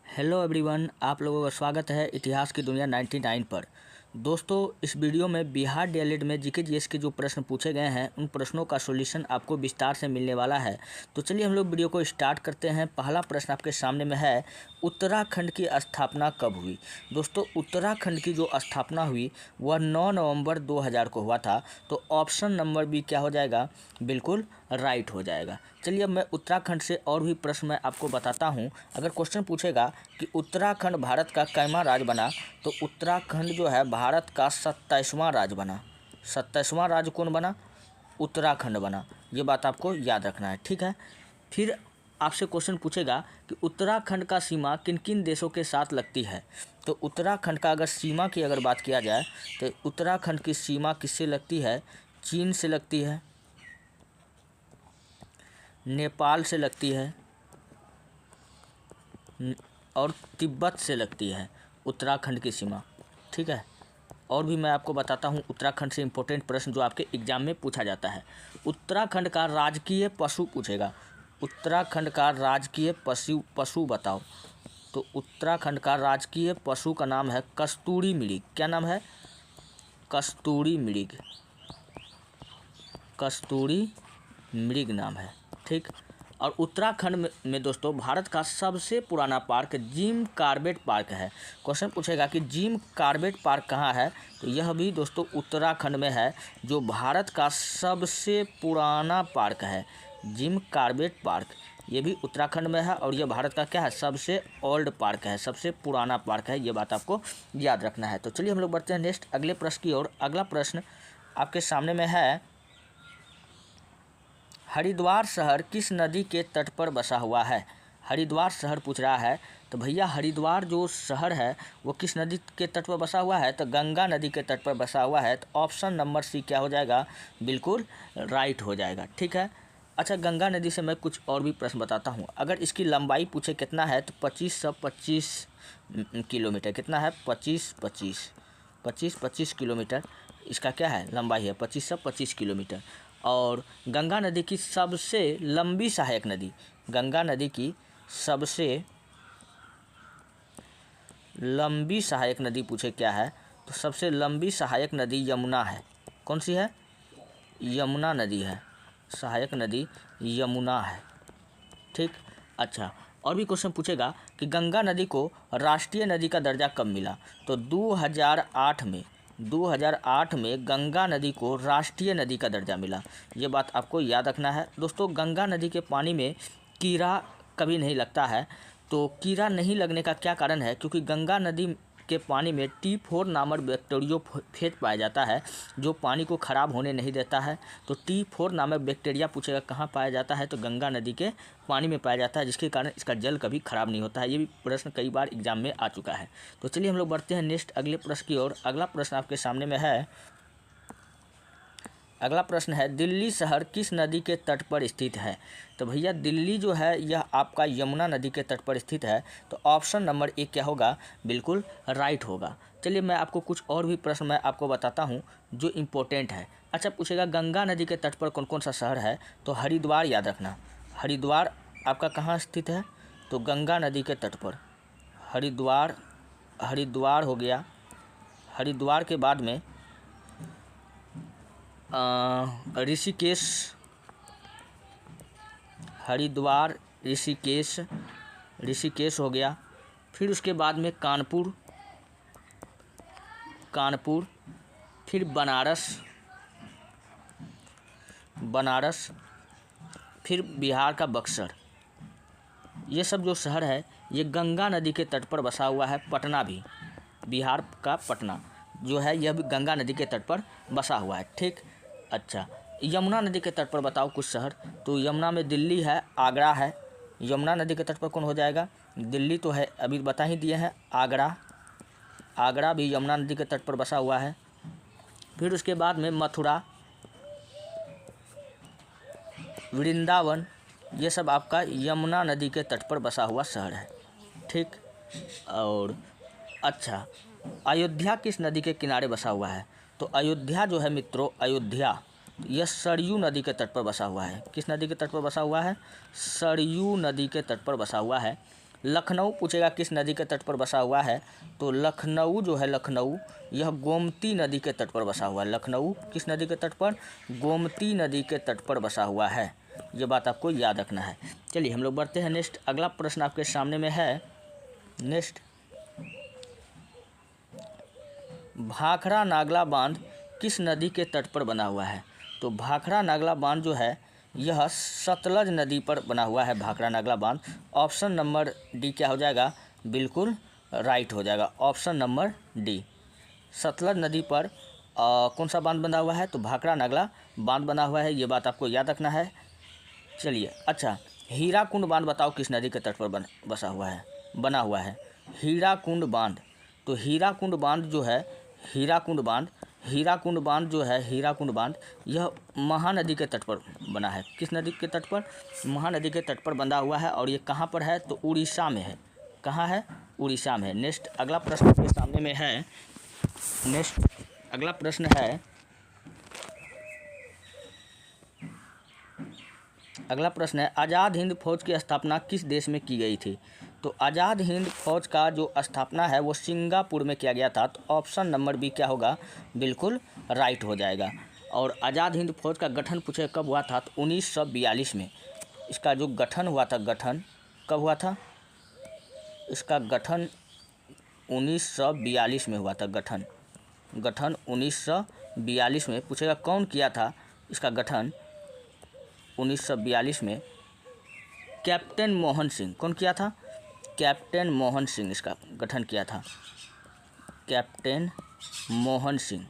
Hello everyone, आप लोगों का स्वागत है इतिहास की दुनिया 99 पर। दोस्तों, इस वीडियो में बिहार डीएलएड में जीके जीएस के जो प्रश्न पूछे गए हैं उन प्रश्नों का सॉल्यूशन आपको विस्तार से मिलने वाला है। तो चलिए हम लोग वीडियो को स्टार्ट करते हैं। पहला प्रश्न आपके सामने में है, उत्तराखंड की स्थापना कब हुई। दोस्तों, उत्तराखंड की जो स्थापना हुई वह 9 नवंबर 2000 को हुआ था। तो ऑप्शन नंबर बी क्या हो जाएगा, बिल्कुल राइट हो जाएगा। चलिए अब मैं उत्तराखंड से और भी प्रश्न मैं आपको बताता हूँ। अगर क्वेश्चन पूछेगा कि उत्तराखंड भारत का कैमा राज्य बना, तो उत्तराखंड जो है भारत का 27वां राज्य बना। 27वां राज्य कौन बना? उत्तराखंड बना। ये बात आपको याद रखना है, ठीक है। फिर आपसे क्वेश्चन पूछेगा कि उत्तराखंड का सीमा किन किन देशों के साथ लगती है। तो उत्तराखंड का अगर सीमा की अगर बात किया जाए तो उत्तराखंड की सीमा किससे लगती है? चीन से लगती है, नेपाल से लगती है और तिब्बत से लगती है उत्तराखंड की सीमा, ठीक है। और भी मैं आपको बताता हूँ उत्तराखंड से इम्पोर्टेंट प्रश्न जो आपके एग्जाम में पूछा जाता है। उत्तराखंड का राजकीय पशु पूछेगा। उत्तराखंड का राजकीय पशु बताओ। तो उत्तराखंड का राजकीय पशु का नाम है कस्तूरी मृग। क्या नाम है? कस्तूरी मृग। कस्तूरी मृग नाम है, ठीक। और उत्तराखंड में दोस्तों भारत का सबसे पुराना पार्क जिम कॉर्बेट पार्क है। क्वेश्चन पूछेगा कि जिम कॉर्बेट पार्क कहाँ है, तो यह भी दोस्तों उत्तराखंड में है, जो भारत का सबसे पुराना पार्क है। जिम कॉर्बेट पार्क ये भी उत्तराखंड में है और यह भारत का क्या है, सबसे ओल्ड पार्क है, सबसे पुराना पार्क है। ये बात आपको याद रखना है। तो चलिए हम लोग बढ़ते हैं नेक्स्ट अगले प्रश्न की ओर। अगला प्रश्न आपके सामने में है, हरिद्वार शहर किस नदी के तट पर बसा हुआ है। हरिद्वार शहर पूछ रहा है, तो भैया हरिद्वार जो शहर है वो किस नदी के तट पर बसा हुआ है? तो गंगा नदी के तट पर बसा हुआ है। तो ऑप्शन नंबर सी क्या हो जाएगा, बिल्कुल राइट हो जाएगा, ठीक है। अच्छा, गंगा नदी से मैं कुछ और भी प्रश्न बताता हूँ। अगर इसकी लंबाई पूछे कितना है, तो 2525 किलोमीटर। कितना है? 25 किलोमीटर इसका क्या है, लंबाई है 2525 किलोमीटर। और गंगा नदी की सबसे लंबी सहायक नदी, गंगा नदी की सबसे लंबी सहायक नदी पूछे क्या है, तो सबसे लंबी सहायक नदी यमुना है। कौन सी है? यमुना नदी है। सहायक नदी यमुना है, ठीक। अच्छा, और भी क्वेश्चन पूछेगा कि गंगा नदी को राष्ट्रीय नदी का दर्जा कब मिला। तो 2008 में गंगा नदी को राष्ट्रीय नदी का दर्जा मिला। ये बात आपको याद रखना है। दोस्तों, गंगा नदी के पानी में कीड़ा कभी नहीं लगता है। तो कीड़ा नहीं लगने का क्या कारण है? क्योंकि गंगा नदी के पानी में T4 नामक बैक्टीरियोफेज पाया जाता है, जो पानी को ख़राब होने नहीं देता है। तो T4 नामक बैक्टीरिया पूछेगा कहाँ पाया जाता है, तो गंगा नदी के पानी में पाया जाता है, जिसके कारण इसका जल कभी ख़राब नहीं होता है। ये भी प्रश्न कई बार एग्जाम में आ चुका है। तो चलिए हम लोग बढ़ते हैं नेक्स्ट अगले प्रश्न की ओर। अगला प्रश्न आपके सामने में है, अगला प्रश्न है, दिल्ली शहर किस नदी के तट पर स्थित है। तो भैया दिल्ली जो है यह आपका यमुना नदी के तट पर स्थित है। तो ऑप्शन नंबर एक क्या होगा, बिल्कुल राइट होगा। चलिए मैं आपको कुछ और भी प्रश्न मैं आपको बताता हूँ जो इम्पोर्टेंट है। अच्छा, पूछेगा गंगा नदी के तट पर कौन कौन सा शहर है। तो हरिद्वार याद रखना। हरिद्वार आपका कहाँ स्थित है, तो गंगा नदी के तट पर हरिद्वार हो गया। हरिद्वार के बाद में ऋषिकेश, हरिद्वार ऋषिकेश हो गया। फिर उसके बाद में कानपुर, फिर बनारस, फिर बिहार का बक्सर। ये सब जो शहर है ये गंगा नदी के तट पर बसा हुआ है। पटना भी, बिहार का पटना जो है यह भी गंगा नदी के तट पर बसा हुआ है, ठीक। अच्छा, यमुना नदी के तट पर बताओ कुछ शहर। तो यमुना में दिल्ली है, आगरा है। यमुना नदी के तट पर कौन हो जाएगा, दिल्ली तो है, अभी बता ही दिए हैं। आगरा भी यमुना नदी के तट पर बसा हुआ है। फिर उसके बाद में मथुरा, वृंदावन, ये सब आपका यमुना नदी के तट पर बसा हुआ शहर है, ठीक। और अच्छा, अयोध्या किस नदी के किनारे बसा हुआ है। तो अयोध्या जो है मित्रों, अयोध्या यह सरयू नदी के तट पर बसा हुआ है। किस नदी के तट पर बसा हुआ है? सरयू नदी के तट पर बसा हुआ है। लखनऊ पूछेगा किस नदी के तट पर बसा हुआ है, तो लखनऊ जो है, लखनऊ यह गोमती नदी के तट पर बसा हुआ है। लखनऊ किस नदी के तट पर? गोमती नदी के तट पर बसा हुआ है। ये बात आपको याद रखना है। चलिए हम लोग बढ़ते हैं नेक्स्ट। अगला प्रश्न आपके सामने में है नेक्स्ट, भाखड़ा नागला बांध किस नदी के तट पर बना हुआ है? तो भाखड़ा नागला बांध जो है यह सतलज नदी पर बना हुआ है, भाखड़ा नागला बांध। ऑप्शन नंबर डी क्या हो जाएगा? बिल्कुल राइट हो जाएगा, ऑप्शन नंबर डी। सतलज नदी पर कौन सा बांध बना हुआ है? तो भाखड़ा नागला बांध बना हुआ है। ये बात आपको याद रखना है। चलिए अच्छा, हीराकुंड बांध बताओ किस नदी के तट पर बना हुआ है? हीराकुंड बांध। तो हीराकुंड बांध जो है, हीराकुंड बांध जो है, हीराकुंड बांध यह महानदी के तट पर बना है। किस नदी के तट पर? महानदी के तट पर बंधा हुआ है। और ये कहाँ पर है? तो उड़ीसा में है। कहाँ है? उड़ीसा में है। नेक्स्ट अगला प्रश्न आपके सामने में है। नेक्स्ट अगला प्रश्न है, अगला प्रश्न है, आज़ाद हिंद फौज की स्थापना किस देश में की गई थी? तो आज़ाद हिंद फौज का जो स्थापना है वो सिंगापुर में किया गया था। तो ऑप्शन नंबर बी क्या होगा? बिल्कुल राइट हो जाएगा। और आज़ाद हिंद फौज का गठन पूछे कब हुआ था? तो 1942 में इसका जो गठन हुआ था, गठन कब हुआ था? इसका गठन 1942 में हुआ था। गठन 1942 में पूछेगा कौन किया था इसका गठन? 1942 में कैप्टन मोहन सिंह। कौन किया था? कैप्टन मोहन सिंह इसका गठन किया था। कैप्टन मोहन सिंह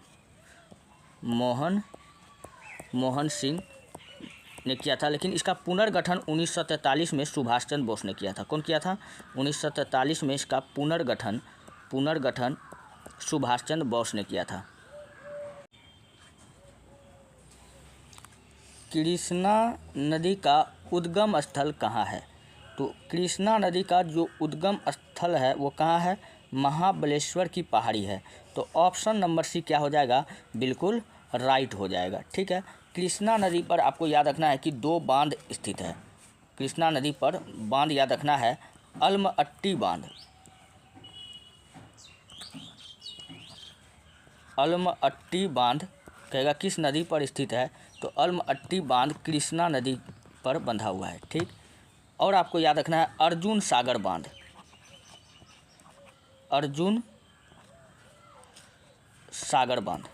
ने किया था। लेकिन इसका पुनर्गठन 1943 में सुभाष चंद्र बोस ने किया था। कौन किया था? 1943 में इसका पुनर्गठन सुभाष चंद्र बोस ने किया था। कृष्णा नदी का उद्गम स्थल कहाँ है? तो कृष्णा नदी का जो उद्गम स्थल है वो कहाँ है? महाबलेश्वर की पहाड़ी है। तो ऑप्शन नंबर सी क्या हो जाएगा? बिल्कुल राइट हो जाएगा। ठीक है, कृष्णा नदी पर आपको याद रखना है कि 2 बांध स्थित है। कृष्णा नदी पर बांध याद रखना है, अलमअट्टी बांध। अलमअट्टी बांध कहेगा किस नदी पर स्थित है? तो अलमअट्टी बांध कृष्णा नदी पर बंधा हुआ है। ठीक, और आपको याद रखना है अर्जुन सागर बांध। अर्जुन सागर बांध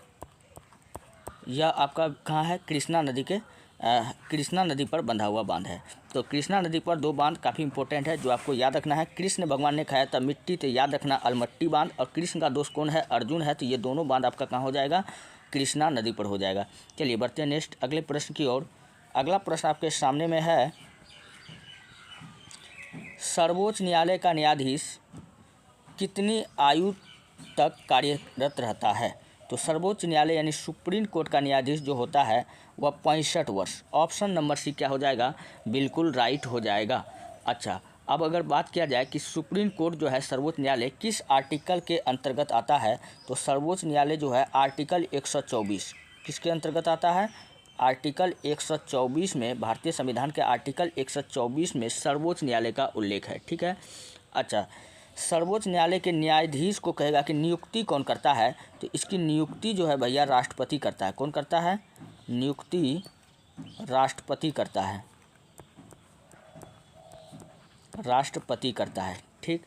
यह आपका कहाँ है? कृष्णा नदी पर बंधा हुआ बांध है। तो कृष्णा नदी पर 2 बांध काफ़ी इंपॉर्टेंट है जो आपको याद रखना है। कृष्ण भगवान ने खाया था मिट्टी, तो याद रखना अलमट्टी बांध। और कृष्ण का दोस्त कौन है? अर्जुन है। तो ये दोनों बांध आपका कहाँ हो जाएगा? कृष्णा नदी पर हो जाएगा। चलिए बढ़ते हैं नेक्स्ट अगले प्रश्न की ओर। अगला प्रश्न आपके सामने में है, सर्वोच्च न्यायालय का न्यायाधीश कितनी आयु तक कार्यरत रहता है? तो सर्वोच्च न्यायालय यानी सुप्रीम कोर्ट का न्यायाधीश जो होता है वह 65 वर्ष। ऑप्शन नंबर सी क्या हो जाएगा? बिल्कुल राइट हो जाएगा। अच्छा, अब अगर बात किया जाए कि सुप्रीम कोर्ट जो है, सर्वोच्च न्यायालय किस आर्टिकल के अंतर्गत आता है? तो सर्वोच्च न्यायालय जो है आर्टिकल 124 किसके अंतर्गत आता है? आर्टिकल 124 में, भारतीय संविधान के आर्टिकल 124 में सर्वोच्च न्यायालय का उल्लेख है। ठीक है, अच्छा, सर्वोच्च न्यायालय के न्यायाधीश को कहेगा कि नियुक्ति कौन करता है? तो इसकी नियुक्ति जो है भैया राष्ट्रपति करता है। कौन करता है? नियुक्ति राष्ट्रपति करता है। राष्ट्रपति करता है। ठीक,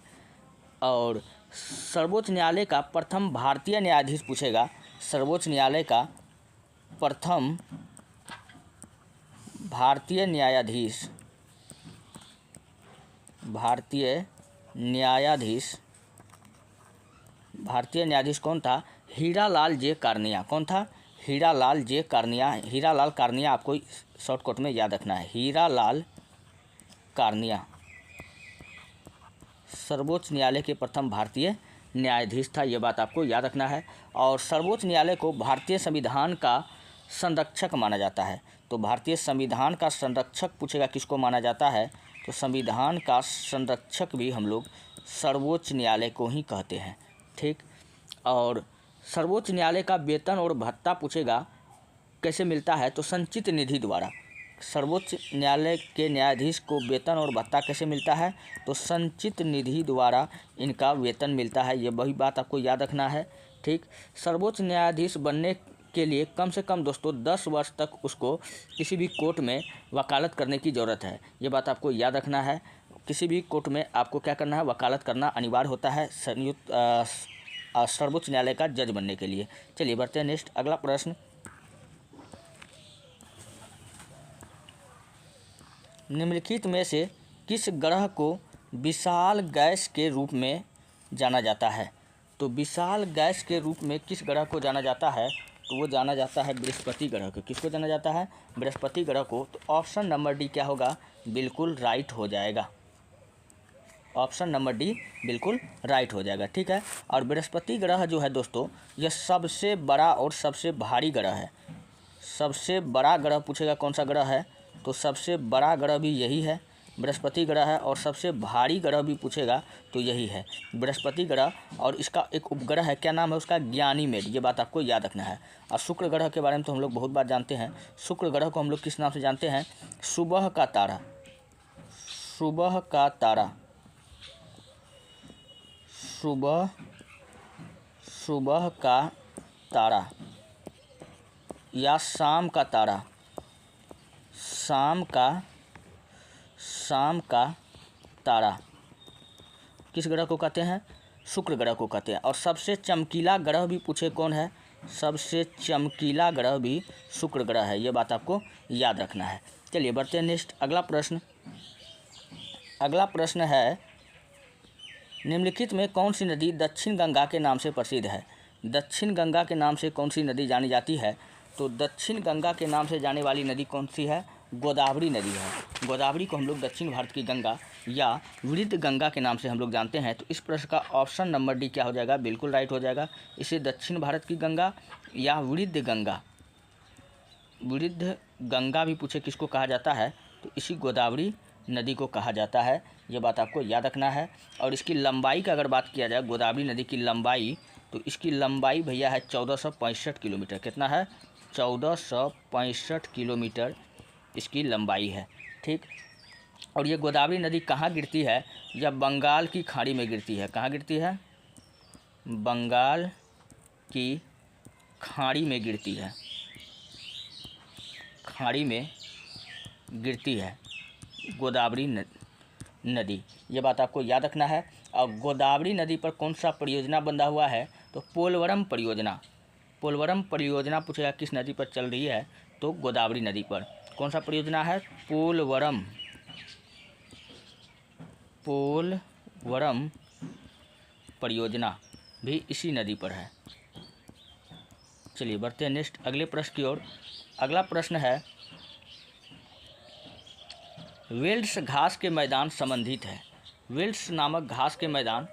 और सर्वोच्च न्यायालय का प्रथम भारतीय न्यायाधीश पूछेगा। सर्वोच्च न्यायालय का प्रथम भारतीय न्यायाधीश कौन था? हीरालाल जे कार्निया। कौन था? हीरालाल जे कार्निया। हीरालाल कार्निया आपको शॉर्टकट में याद रखना है। हीरालाल कार्निया सर्वोच्च न्यायालय के प्रथम भारतीय न्यायाधीश था। ये बात आपको याद रखना है। और सर्वोच्च न्यायालय को भारतीय संविधान का संरक्षक माना जाता है। तो भारतीय संविधान का संरक्षक पूछेगा किसको माना जाता है? तो संविधान का संरक्षक भी हम लोग सर्वोच्च न्यायालय को ही कहते हैं। ठीक, और सर्वोच्च न्यायालय का वेतन और भत्ता पूछेगा कैसे मिलता है? तो संचित निधि द्वारा। सर्वोच्च न्यायालय के न्यायाधीश को वेतन और भत्ता कैसे मिलता है? तो संचित निधि द्वारा इनका वेतन मिलता है। ये वही बात आपको याद रखना है। ठीक, सर्वोच्च न्यायाधीश बनने के लिए कम से कम दोस्तों 10 वर्ष तक उसको किसी भी कोर्ट में वकालत करने की ज़रूरत है। ये बात आपको याद रखना है। किसी भी कोर्ट में आपको क्या करना है? वकालत करना अनिवार्य होता है सर्वोच्च न्यायालय का जज बनने के लिए। चलिए बढ़ते हैं नेक्स्ट अगला प्रश्न। निम्नलिखित में से किस ग्रह को विशाल गैस के रूप में जाना जाता है? तो विशाल गैस के रूप में किस ग्रह को जाना जाता है? तो वो जाना जाता है बृहस्पति ग्रह को। किसको जाना जाता है? बृहस्पति ग्रह को। तो ऑप्शन नंबर डी क्या होगा? बिल्कुल राइट हो जाएगा। ऑप्शन नंबर डी बिल्कुल राइट हो जाएगा। ठीक है, और बृहस्पति ग्रह जो है दोस्तों, यह सबसे बड़ा और सबसे भारी ग्रह है। सबसे बड़ा ग्रह पूछेगा कौन सा ग्रह है, तो सबसे बड़ा ग्रह भी यही है, बृहस्पति ग्रह है। और सबसे भारी ग्रह भी पूछेगा तो यही है, बृहस्पति ग्रह। और इसका एक उपग्रह है, क्या नाम है उसका? ज्ञानीमेड। ये बात आपको याद रखना है। और शुक्र ग्रह के बारे में तो हम लोग बहुत बार जानते हैं। शुक्र ग्रह को हम लोग किस नाम से जानते हैं? सुबह का तारा। सुबह का तारा, सुबह सुबह का तारा या शाम का तारा, शाम का तारा किस ग्रह को कहते हैं? शुक्र ग्रह को कहते हैं। और सबसे चमकीला ग्रह भी पूछे कौन है? सबसे चमकीला ग्रह भी शुक्र ग्रह है। ये बात आपको याद रखना है। चलिए बढ़ते हैं नेक्स्ट अगला प्रश्न। अगला प्रश्न है, निम्नलिखित में कौन सी नदी दक्षिण गंगा के नाम से प्रसिद्ध है? दक्षिण गंगा के नाम से कौन सी नदी जानी जाती है? तो दक्षिण गंगा के नाम से जाने वाली नदी कौन सी है? गोदावरी नदी है। गोदावरी को हम लोग दक्षिण भारत की गंगा या वृद्ध गंगा के नाम से हम लोग जानते हैं। तो इस प्रश्न का ऑप्शन नंबर डी क्या हो जाएगा? बिल्कुल राइट हो जाएगा। इसे दक्षिण भारत की गंगा या वृद्ध गंगा, वृद्ध गंगा भी पूछे किसको कहा जाता है? तो इसी गोदावरी नदी को कहा जाता है। ये बात आपको याद रखना है। और इसकी लंबाई का अगर बात किया जाए, गोदावरी नदी की लंबाई, तो इसकी लंबाई भैया है 1465 किलोमीटर। कितना है? 1465 किलोमीटर इसकी लंबाई है। ठीक, और ये गोदावरी नदी कहाँ गिरती है? यह बंगाल की खाड़ी में गिरती है। कहाँ गिरती है? बंगाल की खाड़ी में गिरती है। खाड़ी में गिरती है गोदावरी नदी। ये बात आपको याद रखना है। और गोदावरी नदी पर कौन सा परियोजना बंधा हुआ है? तो पोलवरम परियोजना। पोलवरम परियोजना पूछेगा किस नदी पर चल रही है? तो गोदावरी नदी पर। कौन सा परियोजना है? पोलवरम। पोलवरम परियोजना भी इसी नदी पर है। चलिए बढ़ते हैं नेक्स्ट अगले प्रश्न की ओर। अगला प्रश्न है, वेल्स घास के मैदान संबंधित है। वेल्स नामक घास के मैदान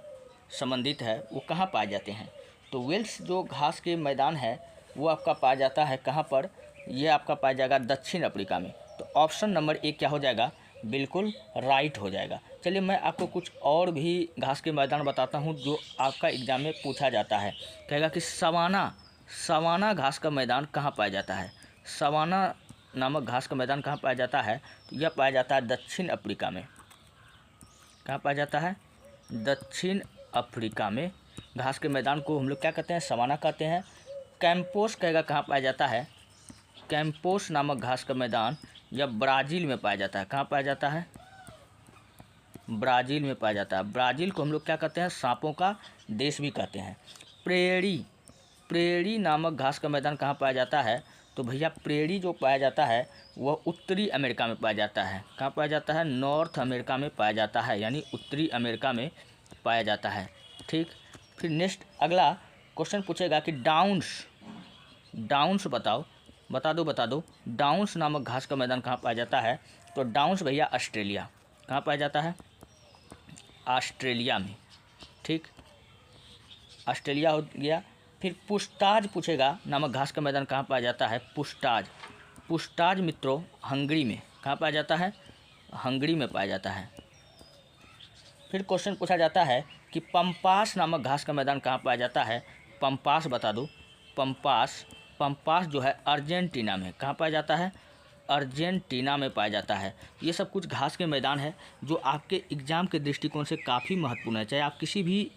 संबंधित है, वो कहाँ पाए जाते हैं? तो वेल्स जो घास के मैदान है वो आपका पाया जाता है कहाँ पर? ये आपका पाया जाएगा दक्षिण अफ्रीका में। तो ऑप्शन नंबर ए क्या हो जाएगा? बिल्कुल राइट हो जाएगा। चलिए मैं आपको कुछ और भी घास के मैदान बताता हूँ जो आपका एग्जाम में पूछा जाता है। कहेगा कि सवाना घास का मैदान कहाँ पाया जाता है? सवाना नामक घास का मैदान कहाँ पाया जाता है? तो यह पाया जाता है दक्षिण अफ्रीका में। कहाँ पाया जाता है? दक्षिण अफ्रीका में। घास के मैदान को हम लोग क्या कहते हैं? सवाना कहते हैं। कैंपोस कहेगा कहाँ पाया जाता है? कैंपोस नामक घास का मैदान यह ब्राज़ील में पाया जाता है। कहाँ पाया जाता है? ब्राज़ील में पाया जाता है। ब्राज़ील को हम लोग क्या कहते हैं? सांपों का देश भी कहते हैं। प्रेरी नामक घास का मैदान कहाँ पाया जाता है? तो भैया प्रेरी जो पाया जाता है वह उत्तरी अमेरिका में पाया जाता है। कहाँ पाया जाता है? नॉर्थ अमेरिका में पाया जाता है, यानी उत्तरी अमेरिका में पाया जाता है। ठीक, फिर नेक्स्ट अगला क्वेश्चन पूछेगा कि डाउन्स बता दो डाउन्स नामक घास का मैदान कहाँ पाया जाता है? तो डाउन्स भैया ऑस्ट्रेलिया। कहाँ पाया जाता है? ऑस्ट्रेलिया में। ठीक, ऑस्ट्रेलिया हो गया। फिर पुस्ताज पूछेगा नामक घास का मैदान कहाँ पाया जाता है? पुस्ताज मित्रों हंगरी में। कहाँ पाया जाता है? हंगरी में पाया जाता है। फिर क्वेश्चन पूछा जाता है कि पंपास नामक घास का मैदान कहाँ पाया जाता है? पंपास बता दो। पंपास जो है अर्जेंटीना में। कहाँ पाया जाता है? अर्जेंटीना में पाया जाता है। ये सब कुछ घास के मैदान है जो आपके एग्ज़ाम के दृष्टिकोण से काफ़ी महत्वपूर्ण है। चाहे आप किसी भी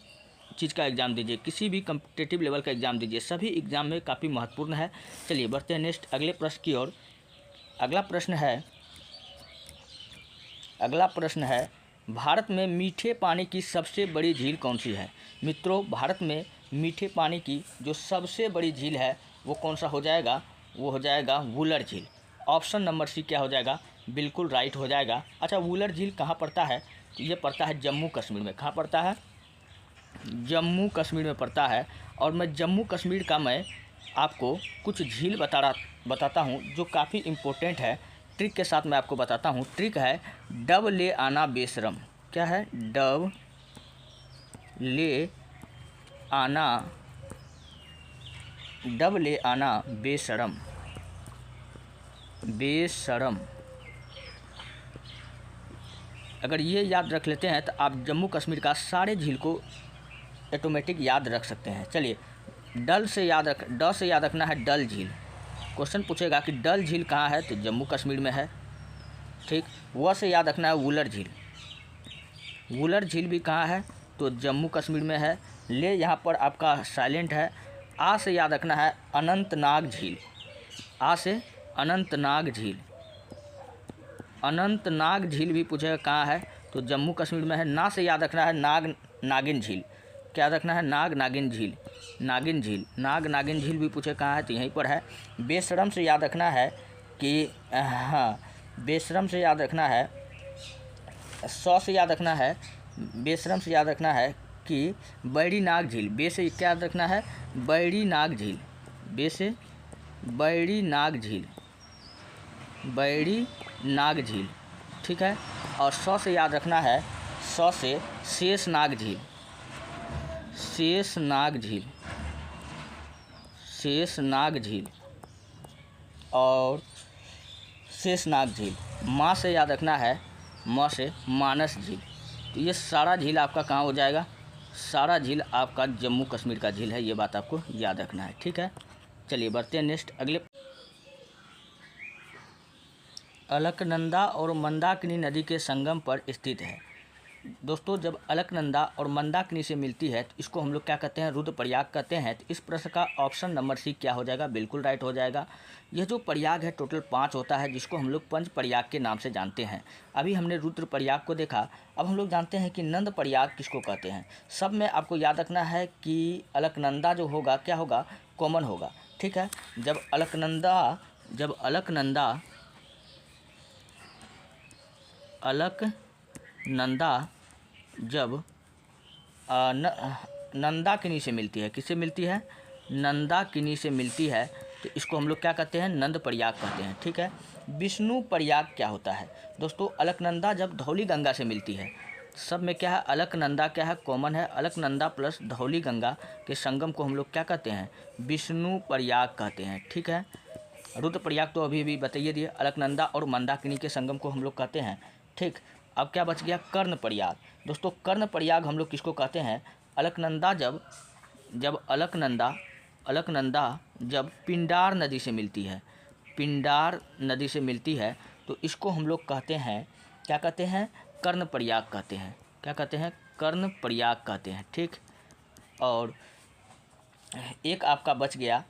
चीज़ का एग्ज़ाम दीजिए, किसी भी कम्पिटिटिव लेवल का एग्ज़ाम दीजिए, सभी एग्ज़ाम में काफ़ी महत्वपूर्ण है। चलिए बढ़ते हैं नेक्स्ट अगले प्रश्न की ओर। अगला प्रश्न है भारत में मीठे पानी की सबसे बड़ी झील कौन सी है। मित्रों, भारत में मीठे पानी की जो सबसे बड़ी झील है वो कौन सा हो जाएगा, वो हो जाएगा वुलर झील। ऑप्शन नंबर सी क्या हो जाएगा, बिल्कुल राइट हो जाएगा। अच्छा, वुलर झील कहाँ पड़ता है, तो ये पड़ता है जम्मू कश्मीर में। कहाँ पड़ता है, जम्मू कश्मीर में पड़ता है। और मैं जम्मू कश्मीर का मैं आपको कुछ झील बताता हूँ जो काफ़ी इम्पोर्टेंट है। ट्रिक के साथ मैं आपको बताता हूँ। ट्रिक है डब ले आना बेशरम। क्या है, डब ले आना बेशरम। अगर ये याद रख लेते हैं तो आप जम्मू कश्मीर का सारे झील को ऑटोमेटिक याद रख सकते हैं। चलिए, ड से याद रखना है डल झील। क्वेश्चन पूछेगा कि डल झील कहाँ है, तो जम्मू कश्मीर में है। ठीक, व से याद रखना है वुलर झील। वुलर झील भी कहाँ है, तो जम्मू कश्मीर में है। ले यहाँ पर आपका साइलेंट है। आ से याद रखना है अनंतनाग झील। आ से अनंतनाग झील। अनंतनाग झील भी पूछेगा कहाँ है, तो जम्मू कश्मीर में है। ना से याद रखना है नागिन झील। क्या रखना है, नागिन झील। नागिन झील भी पूछे कहाँ है, तो यहीं पर है। बेशरम से याद रखना है कि बेशरम से याद रखना है, बेशरम से याद रखना है कि बैरी नाग झील। बे से क्या याद रखना है, बैरी नाग झील। बे से बैरी नाग झील। ठीक है। और सौ से याद रखना है, सौ से शेषनाग झील। और शेषनाग झील। माँ से याद रखना है, माँ से मानस झील। तो ये सारा झील आपका कहाँ हो जाएगा, सारा झील आपका जम्मू कश्मीर का झील है। ये बात आपको याद रखना है। ठीक है, चलिए बढ़ते हैं नेक्स्ट अगले। अलकनंदा और मंदाकिनी नदी के संगम पर स्थित है। दोस्तों, जब अलकनंदा और मंदाकिनी से मिलती है तो इसको हम लोग क्या कहते हैं, रुद्रप्रयाग कहते हैं। तो इस प्रश्न का ऑप्शन नंबर सी क्या हो जाएगा, बिल्कुल राइट हो जाएगा। यह जो प्रयाग है टोटल 5 होता है, जिसको हम लोग पंच प्रयाग के नाम से जानते हैं। अभी हमने रुद्रप्रयाग को देखा, अब हम लोग जानते हैं कि नंद प्रयाग किसको कहते हैं। सब में आपको याद रखना है कि अलकनंदा जो होगा क्या होगा, कॉमन होगा। ठीक है, जब अलकनंदा जब नंदाकिनी से मिलती है, किससे मिलती है, नंदाकिनी से मिलती है, तो इसको हम लोग क्या कहते हैं, नंद प्रयाग कहते हैं। ठीक है। विष्णु प्रयाग क्या होता है दोस्तों, अलकनंदा जब धौली गंगा से मिलती है, सब में क्या है, अलकनंदा क्या है, कॉमन है। अलकनंदा प्लस धौली गंगा के संगम को हम लोग क्या कहते हैं, विष्णु प्रयाग कहते हैं। ठीक है। रुद्रप्रयाग तो अभी बताइए दिए, अलकनंदा और मंदाकिनी के संगम को हम लोग कहते हैं। ठीक, अब क्या बच गया, कर्ण प्रयाग। दोस्तों, कर्ण प्रयाग हम लोग किसको कहते हैं, अलकनंदा जब अलकनंदा जब पिंडार नदी से मिलती है, तो इसको हम लोग कहते हैं, क्या कहते हैं, कर्ण प्रयाग कहते हैं। क्या कहते हैं, कर्ण प्रयाग कहते हैं। ठीक, और एक आपका बच गया,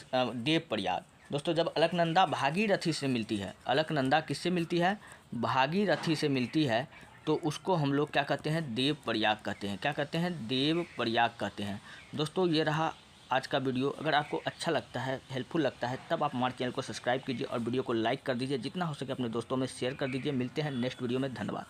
देव प्रयाग। दोस्तों, जब अलकनंदा भागीरथी से मिलती है, अलकनंदा किससे मिलती है, भागीरथी से मिलती है, तो उसको हम लोग क्या कहते हैं, देव प्रयाग कहते हैं। क्या कहते हैं, देव प्रयाग कहते हैं। दोस्तों, ये रहा आज का वीडियो। अगर आपको अच्छा लगता है, हेल्पफुल लगता है, तब आप हमारे चैनल को सब्सक्राइब कीजिए और वीडियो को लाइक कर दीजिए। जितना हो सके अपने दोस्तों में शेयर कर दीजिए। मिलते हैं नेक्स्ट वीडियो में। धन्यवाद।